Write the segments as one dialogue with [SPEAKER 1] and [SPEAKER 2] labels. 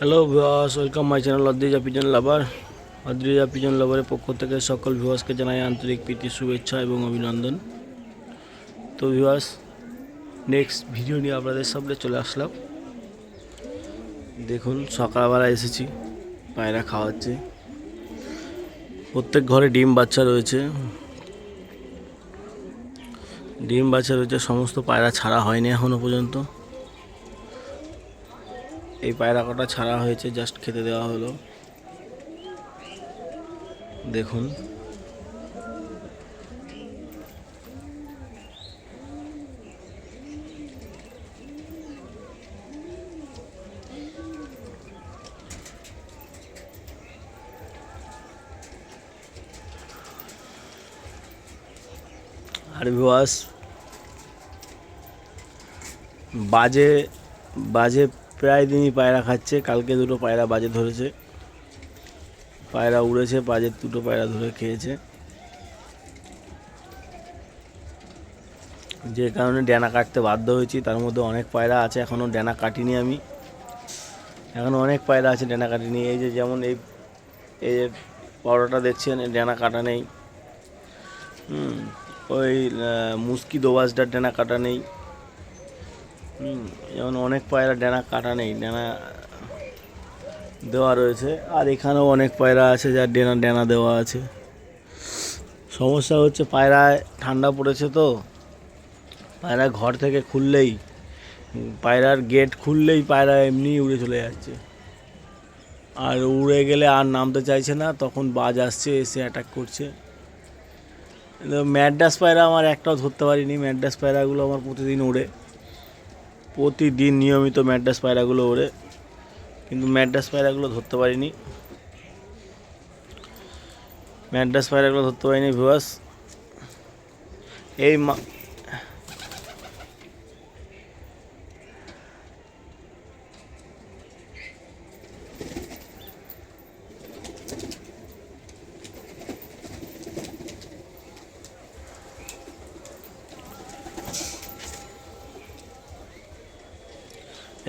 [SPEAKER 1] Hello viewers, welcome my channel Adrija pigeon lover. Adrija pigeon লাভারের পক্ষ থেকে সকল ভিউয়ার্সকে জানাই আন্তরিক প্রীতি, শুভেচ্ছা এবং অভিনন্দন। তো ভিউয়ার্স, নেক্সট ভিডিও নিয়ে আপনাদের সামনে চলে আসলাম। দেখুন, সকালবেলা এসেছি, পায়রা খাওয়াচ্ছে। প্রত্যেক ঘরে ডিম বাচ্চা রয়েছে, সমস্ত পায়রা ছাড়া হয়নি এখনো পর্যন্ত। এই পায়রা কটা ছাড়া হয়েছে, জাস্ট খেতে দেওয়া হলো। দেখুন, আর ভিউয়ার্স, বাজে বাজে প্রায় দিনই পায়রা খাচ্ছে। কালকে দুটো পায়রা বাজে ধরেছে, পায়রা উড়েছে, বাজে দুটো পায়রা ধরে খেয়েছে, যে কারণে ডেনা কাটতে বাধ্য হয়েছি। তার মধ্যে অনেক পায়রা আছে, এখনও ডেনা কাটিনি আমি, এখনও অনেক পায়রা আছে ডেনা কাটিনি। এই যে যেমন এই এই যে বড়টা দেখছেন, ডেনা কাটা নেই। ওই মুস্কি দোবাজটার ডেনা কাটা নেই। যেমন অনেক পায়রা ডেনা কাটা নেই, ডেনা দেওয়া রয়েছে। আর এখানেও অনেক পায়রা আছে যার ডেনা ডেনা দেওয়া আছে। সমস্যা হচ্ছে পায়রায় ঠান্ডা পড়েছে, তো পায়রা ঘর থেকে খুললেই, পায়রার গেট খুললেই পায়রা এমনি উড়ে চলে যাচ্ছে। আর উড়ে গেলে আর নামতে চাইছে না, তখন বাজ আসছে, এসে অ্যাটাক করছে। ম্যাড্রাস পায়রা আমার একটাও ধরতে পারিনি। ম্যাড্রাস পায়রাগুলো আমার প্রতিদিন ওড়ে, প্রতিদিন নিয়মিত ম্যাড্রাস পায়রাগুলো ওড়ে, কিন্তু ম্যাড্রাস পায়রাগুলো ধরতে পারিনি। ভিউয়ার্স, এই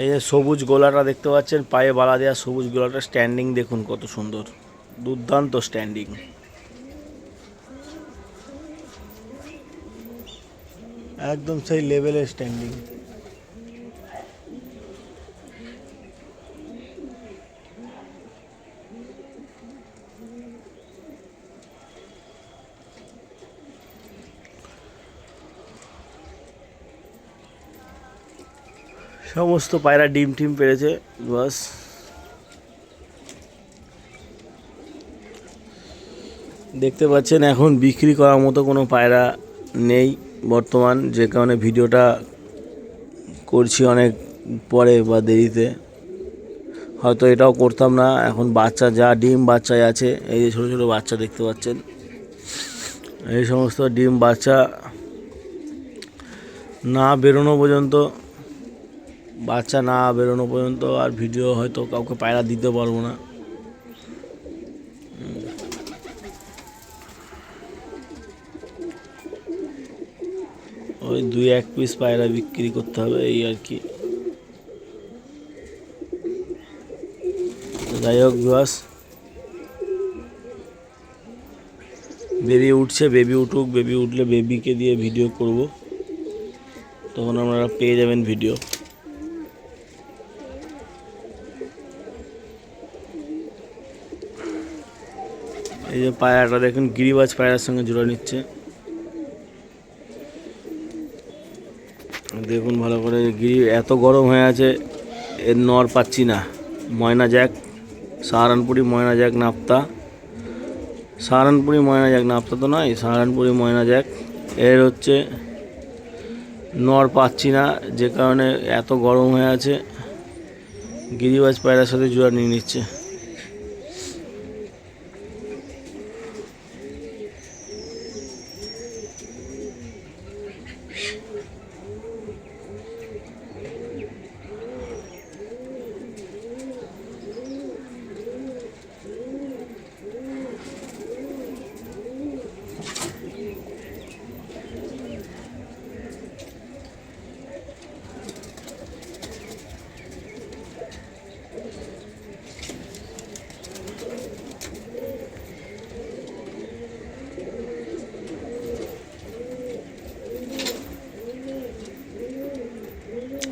[SPEAKER 1] এই যে সবুজ গোলাটা দেখতে পাচ্ছেন, পায়ে বালা দেওয়া সবুজ গোলাটা, স্ট্যান্ডিং দেখুন কত সুন্দর, দুর্দান্ত স্ট্যান্ডিং। একদম সেই লেভেলের স্ট্যান্ডিং। সমস্ত পায়রা ডিম টিম পেরেছে। বাস, দেখতে পাচ্ছেন এখন বিক্রি করার মতো কোনো পায়রা নেই বর্তমান, যে কারণে ভিডিওটা করছি অনেক পরে বা দেরিতে। হয়তো এটাও করতাম না। এখন বাচ্চা যা ডিম বাচ্চায় আছে, এই যে ছোটো ছোটো বাচ্চা দেখতে পাচ্ছেন, এই সমস্ত ডিম বাচ্চা না বেরোনো পর্যন্ত, আর ভিডিও হয়তো কাউকে পায়রা দিতে পারবো না। ওই 2-1 পিস পায়রা বিক্রি করতে হবে, এই আর কি। যাই হোক ভিউয়ার্স, বেবি উঠছে, বেবি উঠুক, বেবি উঠলে বেবিকে দিয়ে ভিডিও করব, তখন আপনারা পেয়ে যাবেন ভিডিও। এই যে পায়রাটা দেখুন, গিরিবাজ পায়রার সঙ্গে জোড়া নিচ্ছে। দেখুন ভালো করে, গিরি এত গরম হয়ে আছে, এর নর পাচ্ছি না। ময়না জ্যাক, সাহারানপুরি ময়না জ্যাক নাপ্তা, সাহারানপুরি ময়না জ্যাক নাপ্তা তো নয়, সাহারানপুরি ময়না জ্যাক, এর হচ্ছে নর পাচ্ছি না, যে কারণে এত গরম হয়ে আছে, গিরিবাজ পায়রার সাথে জোড়া নিয়ে নিচ্ছে।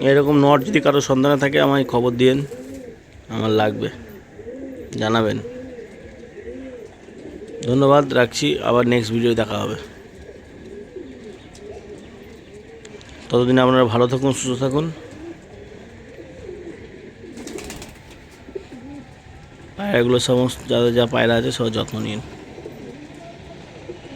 [SPEAKER 1] এরকম নট যদি কারো সন্ধানে থাকে আমায় খবর দিন, আমার লাগবে, জানাবেন। ধন্যবাদ, রাখছি। আবার নেক্সট ভিডিও দেখা হবে। ততদিন আপনারা ভালো থাকুন, সুস্থ থাকুন। পায়রাগুলো সমস্ত যা যা পায়রা আছে সব যত্ন নিন।